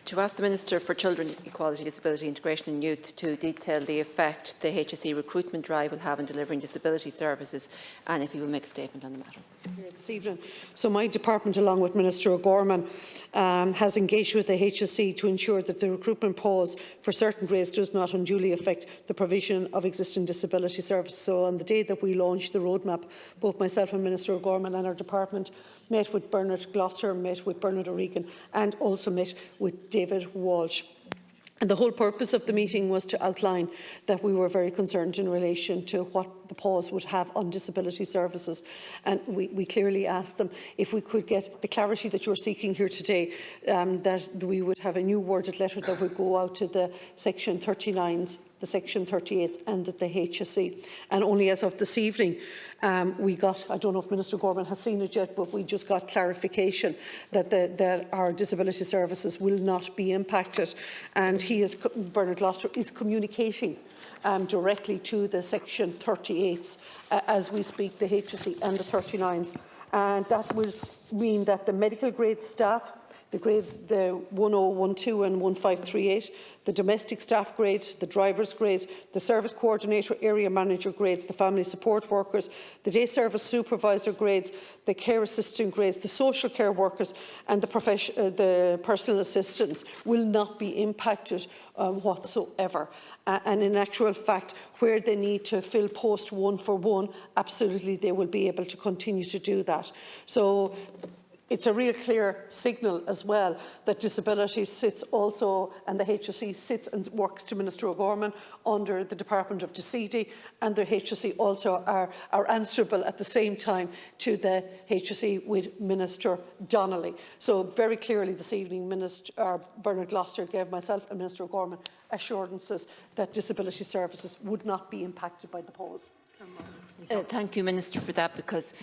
To ask the Minister for Children, Equality, Disability, Integration and Youth to detail the effect the HSE recruitment drive will have in delivering disability services, and if he will make a statement on the matter. This evening. So my department, along with Minister O'Gorman, has engaged with the HSE to ensure that the recruitment pause for certain grades does not unduly affect the provision of existing disability services. So on the day that we launched the roadmap, both myself and Minister O'Gorman and our department met with Bernard Gloucester, met with Bernard O'Regan and also met with David Walsh. And the whole purpose of the meeting was to outline that we were very concerned in relation to what the pause would have on disability services. And we clearly asked them if we could get the clarity that you're seeking here today, that we would have a new worded letter that would go out to the Section 39s, the Section 38s and the HSE. And only as of this evening, we got, I don't know if Minister Gorman has seen it yet, but we just got clarification that our disability services will not be impacted. And Bernard Gloucester is communicating directly to the Section 38s as we speak, the HSE and the 39s. And that will mean that the medical grade staff, the grades the 1012 and 1538, the domestic staff grade, the driver's grade, the service coordinator, area manager grades, the family support workers, the day service supervisor grades, the care assistant grades, the social care workers and the personal assistants will not be impacted whatsoever. And in actual fact, where they need to fill post one for one, absolutely they will be able to continue to do that. So it's a real clear signal as well that disability sits also, and the HSE sits and works to Minister O'Gorman under the Department of Decidi, and the HSE also are answerable at the same time to the HSE with Minister Donnelly. So very clearly this evening, Bernard Gloucester gave myself and Minister O'Gorman assurances that disability services would not be impacted by the pause. Thank you, Minister, for that, because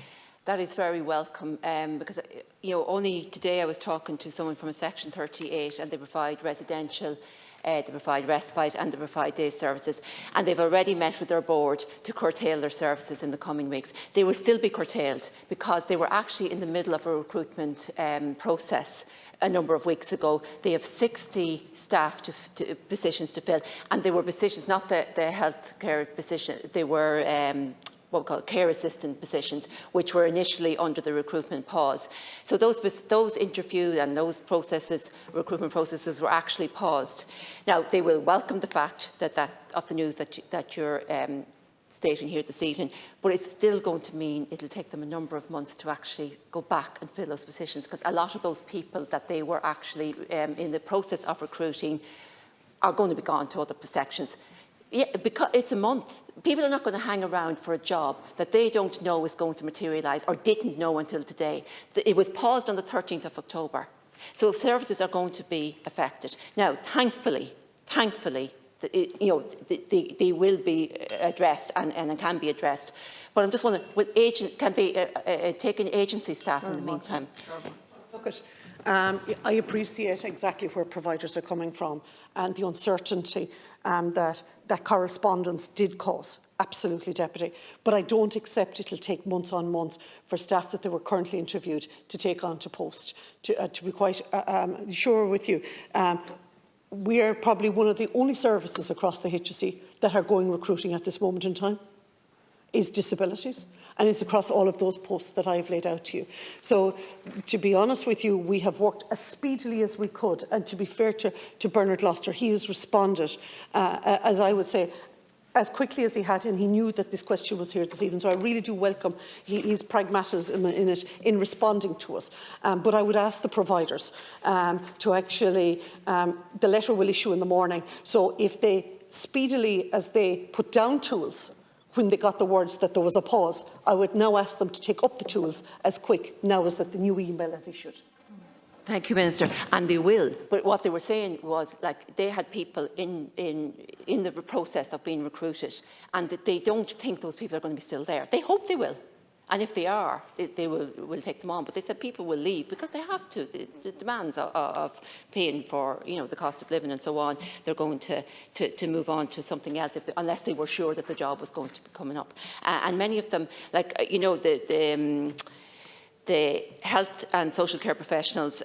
that is very welcome, because only today I was talking to someone from a Section 38 and they provide residential, they provide respite and they provide day services, and they've already met with their board to curtail their services in the coming weeks. They will still be curtailed because they were actually in the middle of a recruitment process a number of weeks ago. They have 60 staff positions to fill, and they were positions, not the healthcare position, they were what we call care assistant positions, which were initially under the recruitment pause. So those interviews and those processes, recruitment processes, were actually paused. Now, they will welcome the fact of the news that you're stating here this evening, but it's still going to mean it'll take them a number of months to actually go back and fill those positions, because a lot of those people that they were actually in the process of recruiting are going to be gone to other sections. Yeah, because it's a month. People are not going to hang around for a job that they don't know is going to materialise or didn't know until today. It was paused on the 13th of October. So services are going to be affected. Now, thankfully, they will be addressed and can be addressed. But I'm just wondering, can they take in agency staff in the meantime? Look, I appreciate exactly where providers are coming from and the uncertainty that correspondence did cause. Absolutely, Deputy. But I don't accept it will take months on months for staff that they were currently interviewed to take on to post. To be quite sure with you, we are probably one of the only services across the HSE that are going recruiting at this moment in time, is disabilities. And it's across all of those posts that I've laid out to you. So, to be honest with you, we have worked as speedily as we could. And to be fair to Bernard Gloucester, he has responded, as I would say, as quickly as he had, and he knew that this question was here this evening. So I really do welcome his pragmatism in it, in responding to us. But I would ask the providers to actually, the letter will issue in the morning. So if they speedily, as they put down tools, when they got the words that there was a pause, I would now ask them to take up the tools as quick now as that the new email has issued. Thank you, Minister. And they will. But what they were saying was, like, they had people in the process of being recruited, and that they don't think those people are going to be still there. They hope they will. And if they are, they will take them on. But they said people will leave because they have to. The demands of paying for, the cost of living and so on, they're going to move on to something else unless they were sure that the job was going to be coming up. And many of them, like, the health and social care professionals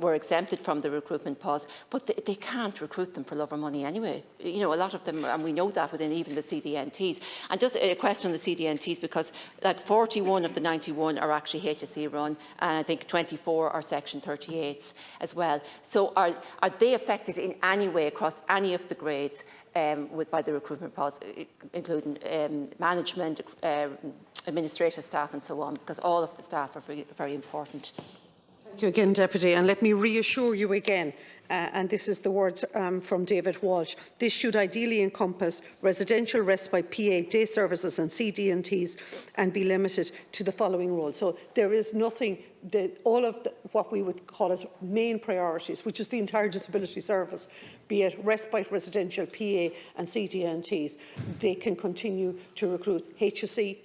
were exempted from the recruitment pause, but they can't recruit them for love or money anyway. You know, a lot of them, and we know that within even the CDNTs. And just a question on the CDNTs, because like 41 of the 91 are actually HSE run, and I think 24 are Section 38s as well. So are they affected in any way across any of the grades by the recruitment pause, including management, administrative staff and so on, because all of the staff are very, very important. Thank you again, Deputy, and let me reassure you again, and this is the words from David Walsh, this should ideally encompass residential respite PA day services and CDNTs and be limited to the following roles. So there is nothing, all of what we would call as main priorities, which is the entire disability service, be it respite, residential, PA and CDNTs, they can continue to recruit HSE,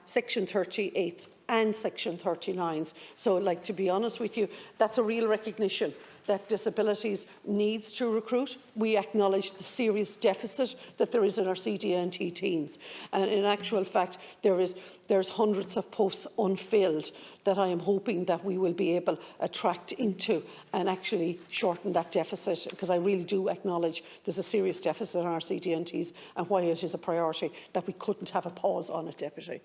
Section 38 and Section 39s. So, like, to be honest with you, that's a real recognition that disabilities needs to recruit. We acknowledge the serious deficit that there is in our CDNT teams. And in actual fact, there's hundreds of posts unfilled that I am hoping that we will be able to attract into and actually shorten that deficit, because I really do acknowledge there's a serious deficit in our CDNTs and why it is a priority that we couldn't have a pause on it, Deputy.